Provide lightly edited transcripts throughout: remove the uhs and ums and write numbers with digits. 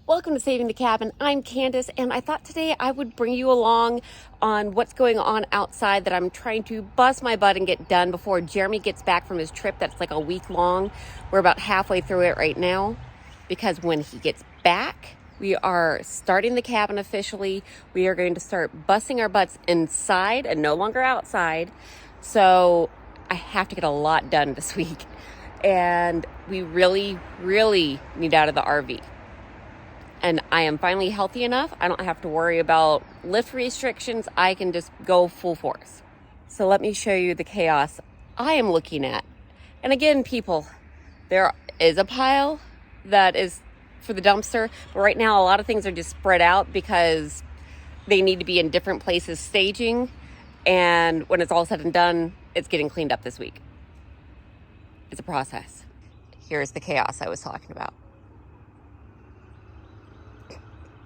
Welcome to Saving the Cabin. I'm Candace, and I thought today I would bring you along on what's going on outside that I'm trying to bust my butt and get done before Jeremy gets back from his trip that's like a week long. We're about halfway through it right now because when he gets back, we are starting the cabin officially. We are going to start busting our butts inside and no longer outside. So I have to get a lot done this week, and we really need out of the RV. And I am finally healthy enough. I don't have to worry about lift restrictions. I can just go full force. So let me show you the chaos I am looking at. And again, people, there is a pile that is for the dumpster. But right now, a lot of things are just spread out because they need to be in different places staging. And when it's all said and done, it's getting cleaned up this week. It's a process. Here's the chaos I was talking about.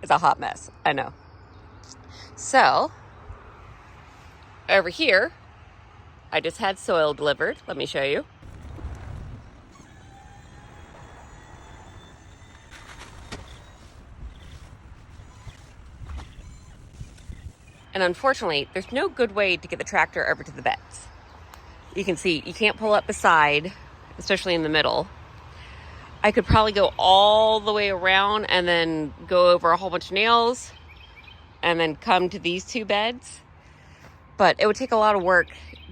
It's a hot mess, I know. So, over here, I just had soil delivered. Let me show you. And unfortunately, there's no good way to get the tractor over to the beds. You can see, you can't pull up beside, especially in the middle. I could probably go all the way around and then go over a whole bunch of nails and then come to these two beds. But it would take a lot of work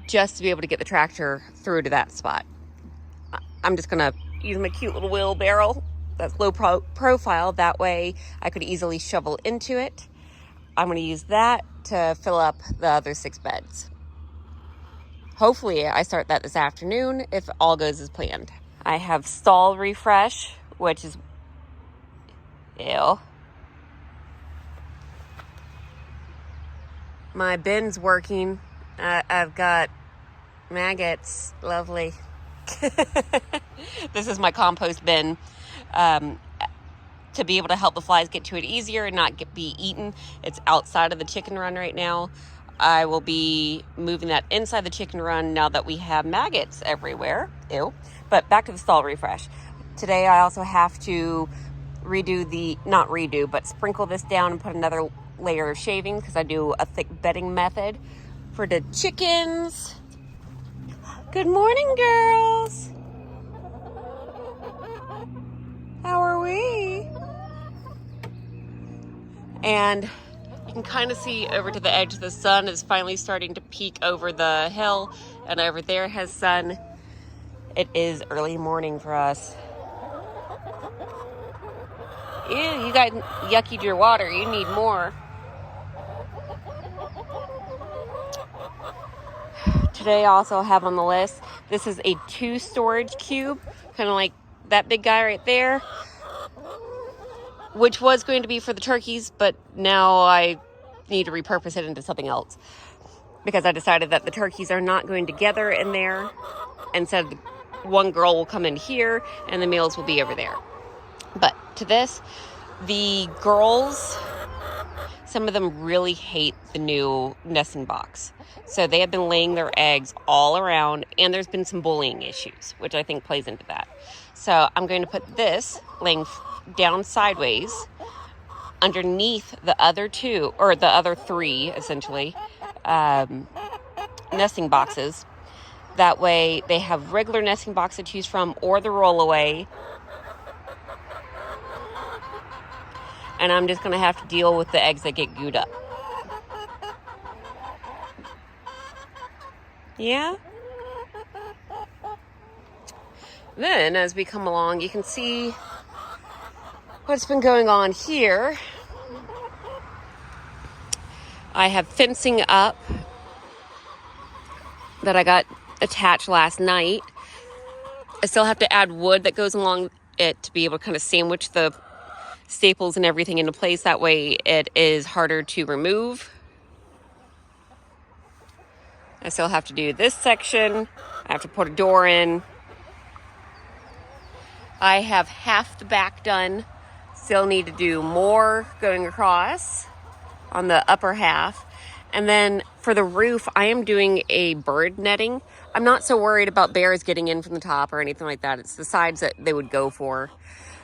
just to be able to get the tractor through to that spot. I'm just going to use my cute little wheelbarrow that's low profile. That way I could easily shovel into it. I'm going to use that to fill up the other 6 beds. Hopefully I start that this afternoon if all goes as planned. I have stall refresh, which is, ew. My bin's working. I've got maggots, lovely. This is my compost bin. To be able to help the flies get to it easier and not be eaten. It's outside of the chicken run right now. I will be moving that inside the chicken run now that we have maggots everywhere. Ew. But back to the stall refresh. Today I also have to sprinkle this down and put another layer of shaving because I do a thick bedding method for the chickens. Good morning, girls. How are we? And you can kind of see over to the edge, the sun is finally starting to peek over the hill, and over there has sun. It is early morning for us. Ew, you guys yuckied your water. You need more. Today I also have on the list, this is a 2 storage cube, kind of like that big guy right there, which was going to be for the turkeys, but now I need to repurpose it into something else because I decided that the turkeys are not going together in there, and said one girl will come in here and the males will be over there. But to this, the girls, some of them really hate the new nesting box. So they have been laying their eggs all around, and there's been some bullying issues, which I think plays into that. So I'm going to put this laying down sideways underneath the other 2, or the other 3, essentially, nesting boxes. That way they have regular nesting box to choose from or the rollaway. And I'm just going to have to deal with the eggs that get gooed up. Yeah? Then as we come along, you can see what's been going on here. I have fencing up that I got attached last night. I still have to add wood that goes along it to be able to kind of sandwich the staples and everything into place. That way it is harder to remove. I still have to do this section. I have to put a door in. I have half the back done. Still need to do more going across on the upper half. And then for the roof, I am doing a bird netting. I'm not so worried about bears getting in from the top or anything like that. It's the sides that they would go for.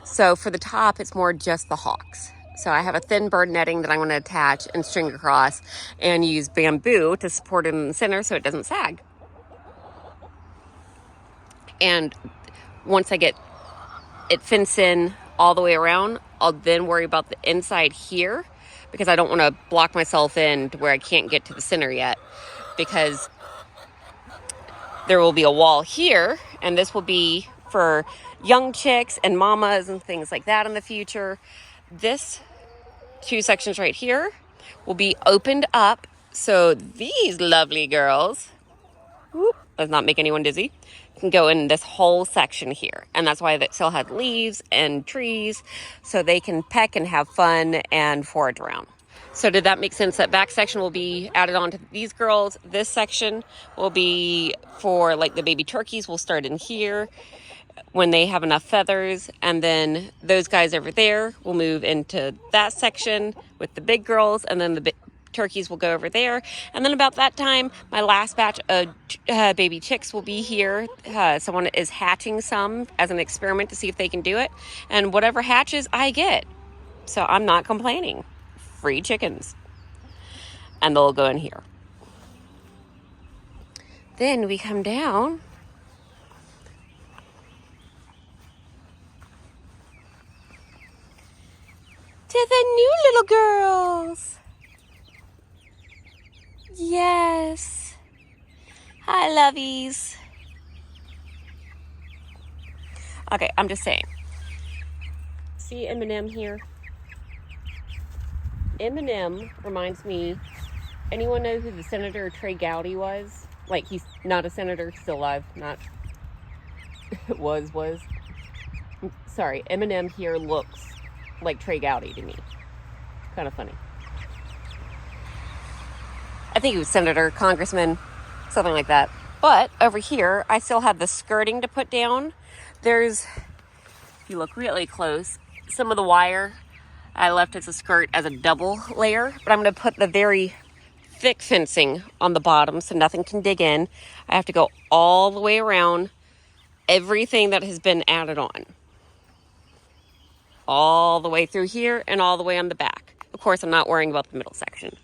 So for the top, it's more just the hawks. So I have a thin bird netting that I'm going to attach and string across and use bamboo to support it in the center so it doesn't sag. And once I get it fenced in all the way around, I'll then worry about the inside here, because I don't want to block myself in to where I can't get to the center yet, because there will be a wall here, and this will be for young chicks and mamas and things like that in the future. This 2 sections right here will be opened up, so these lovely girls, whoop, does not make anyone dizzy, can go in this whole section here. And that's why it still has leaves and trees, so they can peck and have fun and forage around. So did that make sense? That back section will be added on to these girls. This section will be for like the baby turkeys. We'll start in here when they have enough feathers, and then those guys over there will move into that section with the big girls, and then the turkeys will go over there. And then about that time, my last batch of baby chicks will be here. Someone is hatching some as an experiment to see if they can do it, and whatever hatches I get. So I'm not complaining. Free chickens. And they'll go in here. Then we come down to the new little girls. Yes. Hi, lovies. Okay, I'm just saying. See Eminem here? Eminem reminds me, anyone know who the Senator Trey Gowdy was? Like, he's not a senator, still alive, not, was. Sorry, Eminem here looks like Trey Gowdy to me. Kind of funny. I think he was senator, congressman, something like that. But over here, I still have the skirting to put down. There's, if you look really close, some of the wire I left as a skirt as a double layer, but I'm going to put the very thick fencing on the bottom so nothing can dig in. I have to go all the way around everything that has been added on. All the way through here and all the way on the back. Of course, I'm not worrying about the middle section.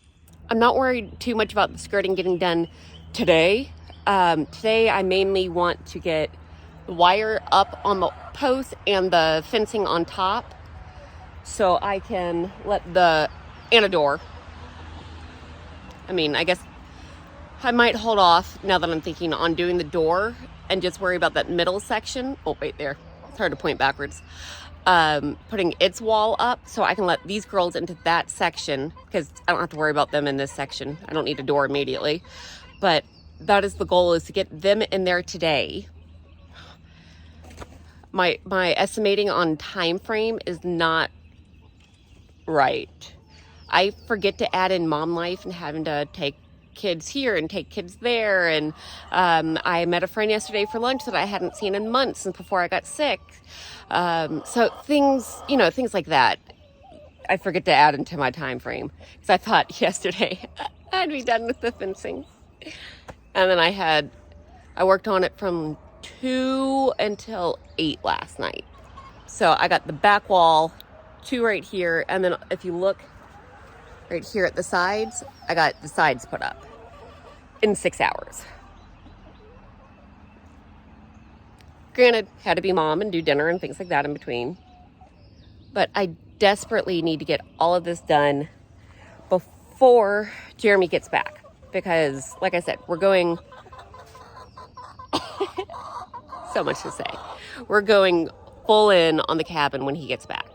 I'm not worried too much about the skirting getting done today. Today, I mainly want to get the wire up on the post and the fencing on top, so I can let and a door. I mean, I guess I might hold off now that I'm thinking on doing the door and just worry about that middle section. Oh, wait, there. It's hard to point backwards. Putting its wall up so I can let these girls into that section, because I don't have to worry about them in this section. I don't need a door immediately. But that is the goal, is to get them in there today. My estimating on time frame is not right. I forget to add in mom life and having to take kids here and take kids there. And I met a friend yesterday for lunch that I hadn't seen in months since before I got sick. So things like that, I forget to add into my time frame. Because I thought yesterday I'd be done with the fencing. And then I worked on it from 2 until 8 last night. So I got the back wall, 2 right here, and then if you look right here at the sides, I got the sides put up in 6 hours. Granted, had to be mom and do dinner and things like that in between. But I desperately need to get all of this done before Jeremy gets back. Because, like I said, we're going... so much to say. We're going full in on the cabin when he gets back.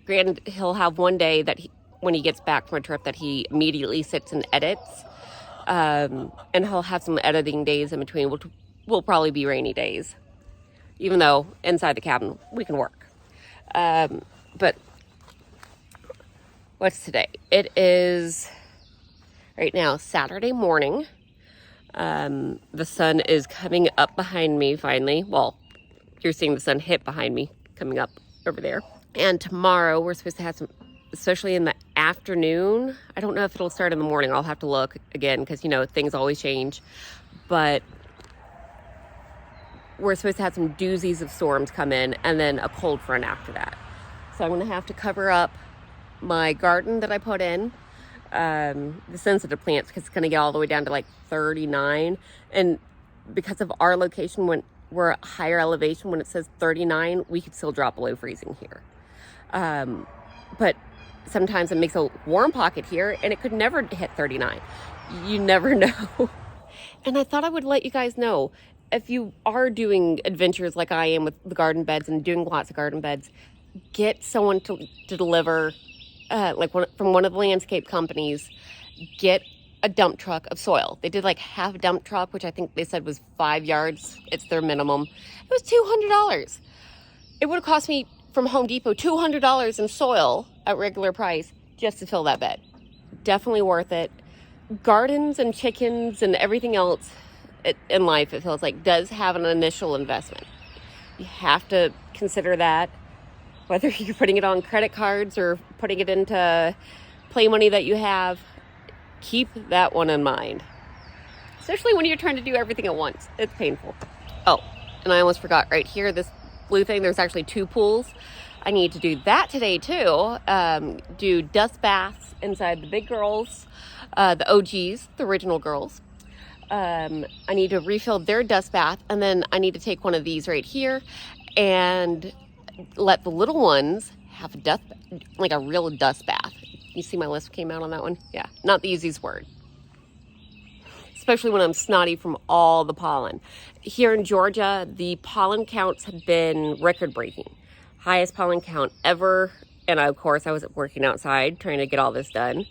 Granted, he'll have one day that when he gets back from a trip that he immediately sits and edits. And he'll have some editing days in between, which will probably be rainy days. Even though inside the cabin we can work. But what's today? It is right now Saturday morning. The sun is coming up behind me finally. Well, you're seeing the sun hit behind me coming up over there. And tomorrow we're supposed to have some, especially in the afternoon. I don't know if it'll start in the morning. I'll have to look again because, things always change. But we're supposed to have some doozies of storms come in and then a cold front after that. So I'm going to have to cover up my garden that I put in, the sensitive plants, because it's going to get all the way down to like 39. And because of our location, when we're at higher elevation, when it says 39, we could still drop below freezing here. But sometimes it makes a warm pocket here and it could never hit 39. You never know. And I thought I would let you guys know, if you are doing adventures like I am with the garden beds and doing lots of garden beds, get someone to deliver, from one of the landscape companies, get a dump truck of soil. They did like half a dump truck, which I think they said was 5 yards. It's their minimum. It was $200. It would have cost me from Home Depot $200 in soil at regular price just to fill that bed. Definitely worth it. Gardens and chickens and everything else in life, it feels like, does have an initial investment. You have to consider that, whether you're putting it on credit cards or putting it into play money that you have. Keep that one in mind, especially when you're trying to do everything at once. It's painful. Oh, and I almost forgot, right here, this blue thing, there's actually 2 pools. I need to do that today too. Do dust baths inside the big girls, the OGs, the original girls. I need to refill their dust bath, and then I need to take one of these right here and let the little ones have a real dust bath. You see my list came out on that one? Yeah, not the easiest word. Especially when I'm snotty from all the pollen. Here in Georgia, the pollen counts have been record-breaking. Highest pollen count ever. And of course, I was working outside trying to get all this done.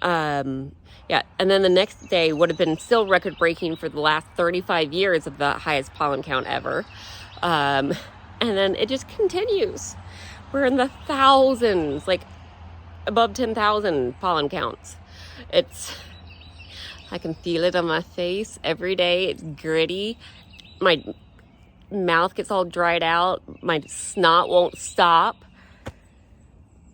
Yeah, and then the next day would have been still record-breaking for the last 35 years of the highest pollen count ever. And then it just continues. We're in the thousands, like above 10,000 pollen counts. I can feel it on my face every day. It's gritty. My mouth gets all dried out. My snot won't stop.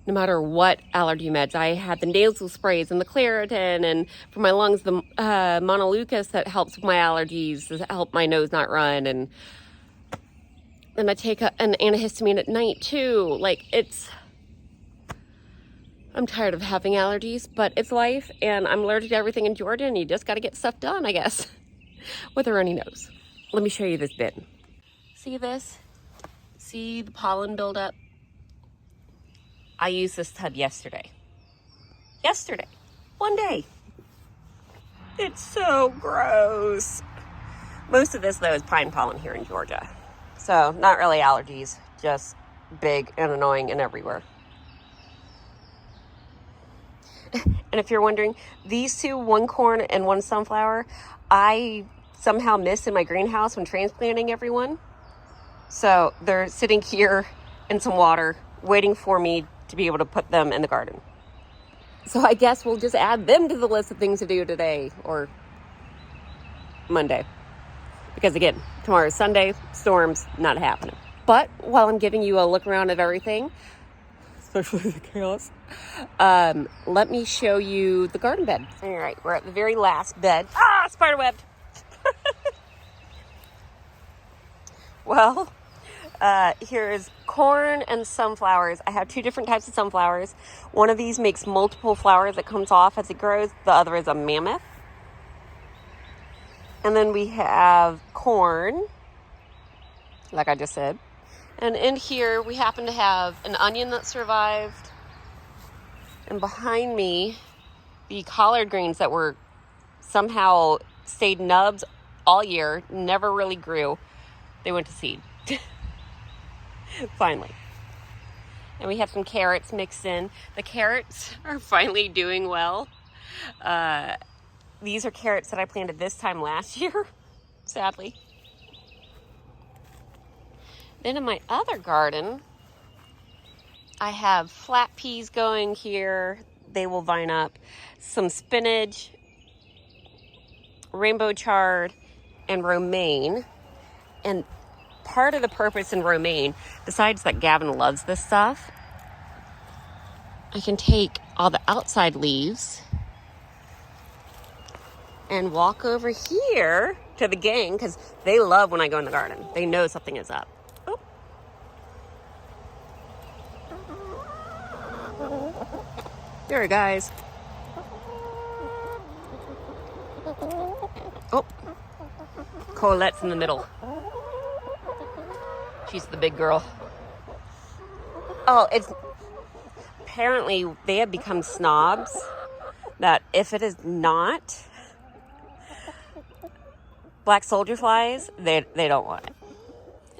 No matter what allergy meds. I had the nasal sprays and the Claritin, and for my lungs, the Montelukast that helps with my allergies, to help my nose not run. And I take an antihistamine at night too. I'm tired of having allergies, but it's life, and I'm allergic to everything in Georgia, and you just got to get stuff done, I guess, with a runny nose. Let me show you this bin. See this? See the pollen buildup? I used this tub yesterday. One day. It's so gross. Most of this, though, is pine pollen here in Georgia. So, not really allergies, just big and annoying and everywhere. And if you're wondering, these 2, one corn and one sunflower, I somehow missed in my greenhouse when transplanting everyone. So they're sitting here in some water, waiting for me to be able to put them in the garden. So I guess we'll just add them to the list of things to do today or Monday. Because again, tomorrow is Sunday, storms not happening. But while I'm giving you a look around at everything, especially the chaos, let me show you the garden bed. All right, we're at the very last bed. Spiderwebbed. Well, here's corn and sunflowers. I have 2 different types of sunflowers. One of these makes multiple flowers that comes off as it grows. The other is a mammoth. And then we have corn, like I just said. And in here, we happen to have an onion that survived. And behind me, the collard greens that were somehow stayed nubs all year, never really grew. They went to seed. Finally. And we have some carrots mixed in. The carrots are finally doing well. These are carrots that I planted this time last year, sadly. Then in my other garden, I have flat peas going here. They will vine up. Some spinach, rainbow chard, and romaine. And part of the purpose in romaine, besides that Gavin loves this stuff, I can take all the outside leaves and walk over here to the gang because they love when I go in the garden. They know something is up. Oh. There, guys. Oh, Colette's in the middle. She's the big girl. Oh, it's apparently they have become snobs that if it is not black soldier flies, they don't want it.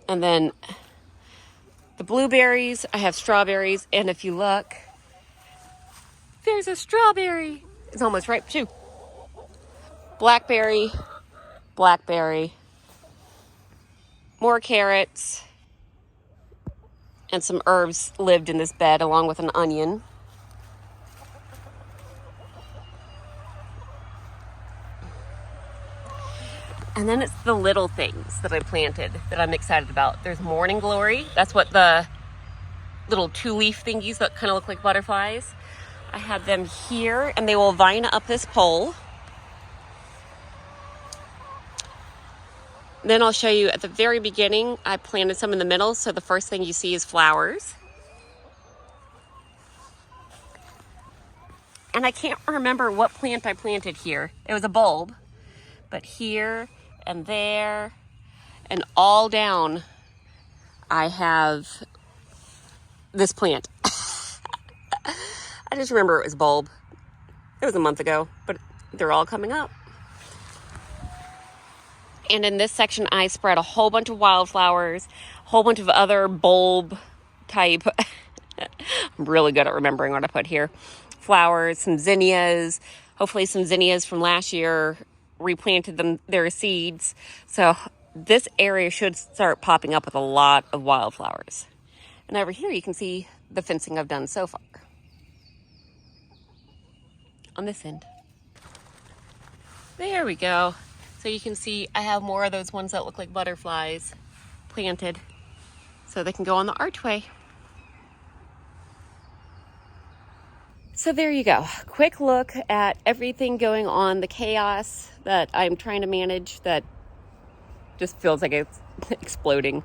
And then the blueberries, I have strawberries, and if you look, there's a strawberry. It's almost ripe too. Blackberry, blackberry, more carrots, and some herbs lived in this bed along with an onion. And then it's the little things that I planted that I'm excited about. There's morning glory. That's what the little 2-leaf thingies that kind of look like butterflies. I have them here, and they will vine up this pole. Then I'll show you at the very beginning, I planted some in the middle, so the first thing you see is flowers. And I can't remember what plant I planted here. It was a bulb, but here and there and all down, I have this plant. I just remember it was a bulb. It was a month ago, but they're all coming up. And in this section, I spread a whole bunch of wildflowers, a whole bunch of other bulb type. I'm really good at remembering what I put here. Flowers, some zinnias, hopefully some zinnias from last year, replanted them, their seeds. So this area should start popping up with a lot of wildflowers. And over here, you can see the fencing I've done so far. On this end. There we go. So you can see I have more of those ones that look like butterflies planted so they can go on the archway. So there you go. Quick look at everything going on, the chaos that I'm trying to manage that just feels like it's exploding.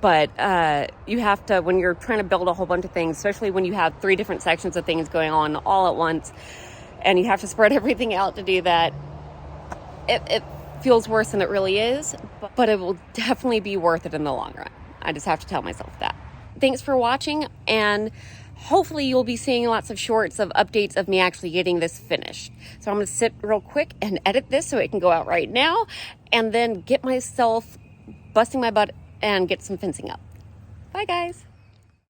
But you have to, when you're trying to build a whole bunch of things, especially when you have 3 different sections of things going on all at once, and you have to spread everything out to do that, it feels worse than it really is, but it will definitely be worth it in the long run. I just have to tell myself that. Thanks for watching, and hopefully you'll be seeing lots of shorts of updates of me actually getting this finished. So I'm going to sit real quick and edit this so it can go out right now, and then get myself busting my butt and get some fencing up. Bye, guys.